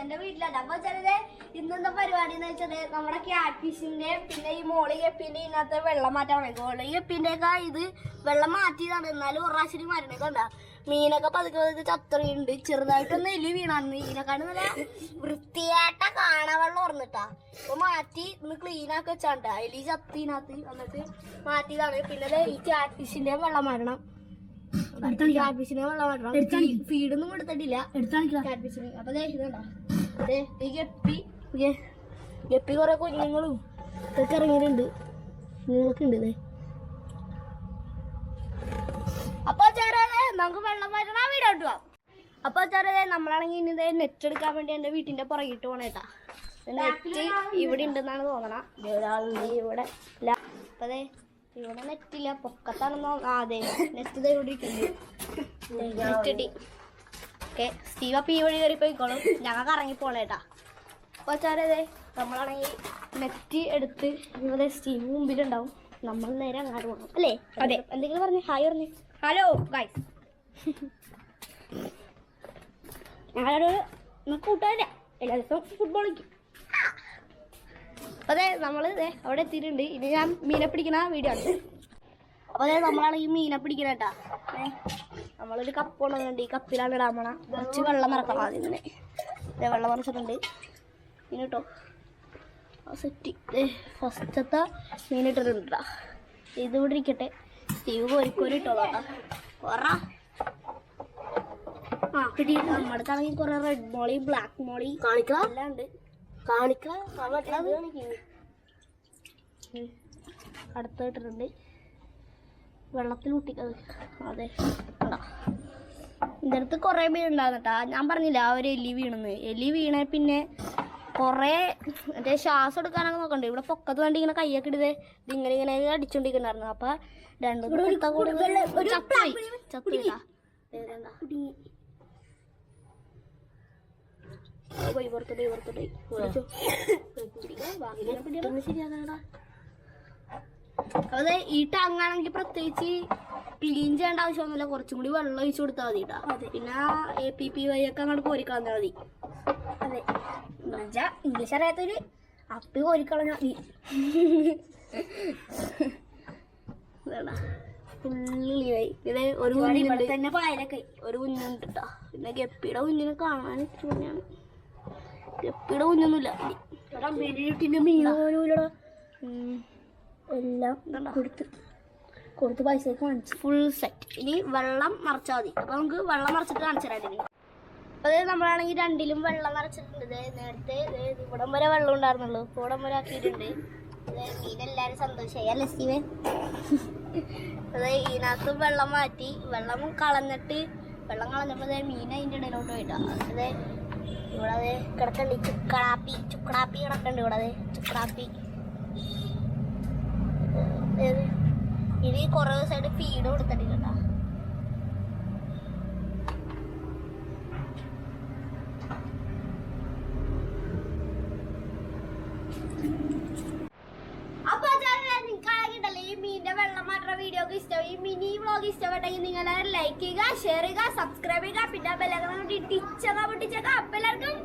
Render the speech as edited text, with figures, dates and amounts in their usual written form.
എന്റെ വീട്ടിലാണ്. അപ്പൊ വെച്ചാല് ഇന്നത്തെ പരിപാടി എന്ന് വെച്ചാല് നമ്മുടെ ക്യാറ്റ് ഫിഷിന്റെ പിന്നെ ഈ മോളി ഗപ്പിന്റെ ഇതിനകത്ത് വെള്ളം മാറ്റാൻ മോളി ഗപ്പിന്റെ ഒക്കെ ഇത് വെള്ളം മാറ്റിയതാണ്. എന്നാലും ഒരു പ്രാവശ്യം മരണൊക്കെ ഉണ്ടാ മീനൊക്കെ പതുക്കെ ചത്തറിയുണ്ട്. ചെറുതായിട്ടൊന്ന് എലി വീണാന്ന്. ഇതിനെക്കാണ്ട് നല്ല വൃത്തിയായിട്ട കാണാൻ വെള്ളം ഓർന്നിട്ടാ. അപ്പൊ മാറ്റി ഇന്ന് ക്ലീൻ ആക്കി വെച്ചാണ്ടാ എലി ചത്തിനകത്ത് എന്നിട്ട് മാറ്റിയതാണ്. പിന്നെ ഈ ക്യാറ്റ് ഫിഷിന്റെ വെള്ളം മാറ്റണം. ക്യാറ്റ്ഫിഷിനെ വെള്ളം മാറ്റണം. ഫീഡൊന്നും കൊടുത്തിട്ടില്ല ക്യാറ്റ്ഫിഷിന്. അപ്പൊ ഈ ഗപ്പി കുറെ കുഞ്ഞുങ്ങളും ഇതൊക്കെ ഇറങ്ങിയിട്ടുണ്ട്. കുഞ്ഞുങ്ങളൊക്കെ ഉണ്ട്. അപ്പൊ ചേരാതെ നമുക്ക് വെള്ളം മാറ്റണ വീഡിയോ ഇട്ടുക. അപ്പൊ ചേരാതെ നമ്മളാണെങ്കിൽ ഇനി നെറ്റ് എടുക്കാൻ വേണ്ടി എന്റെ വീട്ടിന്റെ പുറകിട്ട് പോണേട്ടാ. നെറ്റ് ഇവിടെ ഉണ്ടെന്നാണ് തോന്നണം. ഒരാളുണ്ട് ഇവിടെ ഇല്ല. അപ്പൊ അതെ ഇവിടെ നെറ്റില്ല, പൊക്കത്താണെന്നോ. അതെ നെറ്റ് ഇവിടെ നെറ്റ് ഇട്ടി. ഓക്കെ സ്റ്റീവ് അപ്പം ഈ വഴി കയറി പോയിക്കോളും. ഞങ്ങൾക്ക് ഇറങ്ങി പോണേട്ടാ. അപ്പോൾ വെച്ചാലേ നമ്മളാണെങ്കിൽ നെറ്റ് എടുത്ത് ഇവിടെ സ്റ്റീവ് മുമ്പിലുണ്ടാവും. നമ്മൾ നേരെ അങ്ങോട്ട് പോകണം അല്ലേ? അതെ. എന്തെങ്കിലും പറഞ്ഞു ഹായ് പറഞ്ഞു. Hello guys. ഞങ്ങളോട് കൂട്ടാനില്ല, എല്ലാ ദിവസവും ഫുട്ബോൾ കളിക്കും. അതെ നമ്മൾ അവിടെ എത്തിയിട്ടുണ്ട്. ഇനി ഞാൻ മീനെ പിടിക്കണ വീഡിയോ ആണ്. അപ്പോൾ അതെ നമ്മളാണ് ഈ മീനെ പിടിക്കണ കേട്ടാ. നമ്മളൊരു കപ്പ് കൊണ്ടുവന്നിട്ടുണ്ട്. ഈ കപ്പിലാണ് ഇടാൻ പോണ. കുറച്ച് വെള്ളം നിറക്കണം ആദ്യം തന്നെ. വെള്ളം നിറച്ചിട്ടുണ്ട്. മീൻ കിട്ടോ സെറ്റ് ഫസ്റ്റത്തെ മീൻ ഇട്ടിട്ടുണ്ട് കേട്ടാ. ഇതിവിടെ ഇരിക്കട്ടെ. സ്റ്റീവ് കോരിക്കോരി ഇട്ടോളാട്ടാ. കുറ ആ കിട്ടി. നമ്മുടെ അടുത്താണെങ്കിൽ കുറെ റെഡ് മോളി ബ്ലാക്ക് മോളി കാണിക്കാം എല്ലാം ഉണ്ട്. അടുത്തിട്ടിട്ടുണ്ട്. വെള്ളത്തിൽ മുട്ടിക്കത്. അതെ ഇതിൻ്റെ അടുത്ത് കുറേ മീൻ ഉണ്ടാകുന്നട്ടാ. ഞാൻ പറഞ്ഞില്ല ആ ഒരു എലി വീണെന്ന്. എലി വീണ പിന്നെ കുറേ മറ്റേ ശ്വാസം എടുക്കാനൊക്കെ നോക്കണ്ട്. ഇവിടെ പൊക്കത്ത് വേണ്ടി ഇങ്ങനെ കയ്യൊക്കെ ഇടതേ ഇതിങ്ങനെ ഇങ്ങനെ അടിച്ചോണ്ടിരിക്കുന്നുണ്ടായിരുന്നു. അപ്പൊ രണ്ടു ചത്തുട്ടാ. അതെ ഈ ടാങ്ങാണെങ്കിൽ പ്രത്യേകിച്ച് ക്ലീൻ ചെയ്യേണ്ട ആവശ്യമൊന്നുമില്ല. കുറച്ചും കൂടി വെള്ളം ഒഴിച്ചു കൊടുത്താൽ മതി കേട്ടോ. പിന്നെ APP വഴി ഒക്കെ അങ്ങോട്ട് കോരിക്കളഞ്ഞാൽ മതി. അതെ എന്നുവെച്ചാ ഇംഗ്ലീഷ് അറിയാത്തൊരു അപ്പി കോരിക്കളഞ്ഞാൽ മതി. ഫുള്ളിയായി. ഇത് ഒരു കുഞ്ഞിനുണ്ട് തന്നെ പായലൊക്കെ ഒരു കുഞ്ഞുണ്ട് കേട്ടോ. പിന്നെ ഗപ്പിയുടെ കുഞ്ഞിനെ കാണാൻ ഇഷ്ടമാണ്. ഗപ്പിയുടെ കുഞ്ഞൊന്നുമില്ല. മീനോലൂലടാ എല്ലാം കൊടുത്ത് പൈസ കാണിച്ചു. Full set. ഇനി വെള്ളം നിറച്ചാൽ മതി. അപ്പൊ നമുക്ക് വെള്ളം നിറച്ചിട്ട് കാണിച്ചു തരാം. അപ്പൊ നമ്മളാണെങ്കിൽ രണ്ടിലും വെള്ളം നിറച്ചിട്ടുണ്ട്. നേരത്തെ ഇവിടം വരെ വെള്ളം ഉണ്ടായിരുന്നുള്ളൂ. ഇപ്പൊ ഇവിടം വരെ ആക്കിയിട്ടുണ്ട്. മീനെല്ലാരും സന്തോഷമായി അല്ലേ സ്റ്റീവേ? അതെ ഇതിനകത്ത് വെള്ളം മാറ്റി വെള്ളം കളഞ്ഞപ്പോ മീൻ അതിൻ്റെ ഇടയിലോട്ട് പോയിട്ടാ. അതെ ഇവിടെ അതെ കിടക്കണ്ട്. ചുക്കടാപ്പി കിടക്കണ്ട് ഇവിടെ. അതെ ചുക്കടാപ്പി ഇത് കുറേ ദിവസമായിട്ട് ഫീഡ് കൊടുത്തിട്ടില്ല. അപ്പൊ ഈ മീനിന്റെ വെള്ളം മാറ്റുന്ന വീഡിയോ ഒക്കെ ഇഷ്ടമായി, ഈ മിനി വ്ളോഗ് ഇഷ്ടപ്പെട്ടെങ്കിൽ നിങ്ങൾ ലൈക്ക് ചെയ്യുക, ഷെയർ ചെയ്യുക, സബ്സ്ക്രൈബ് ചെയ്യുക. പിന്നെ ബെല്ലൈക്കൺ പൊട്ടിച്ചേക്കാം. അപ്പൊ എല്ലാവർക്കും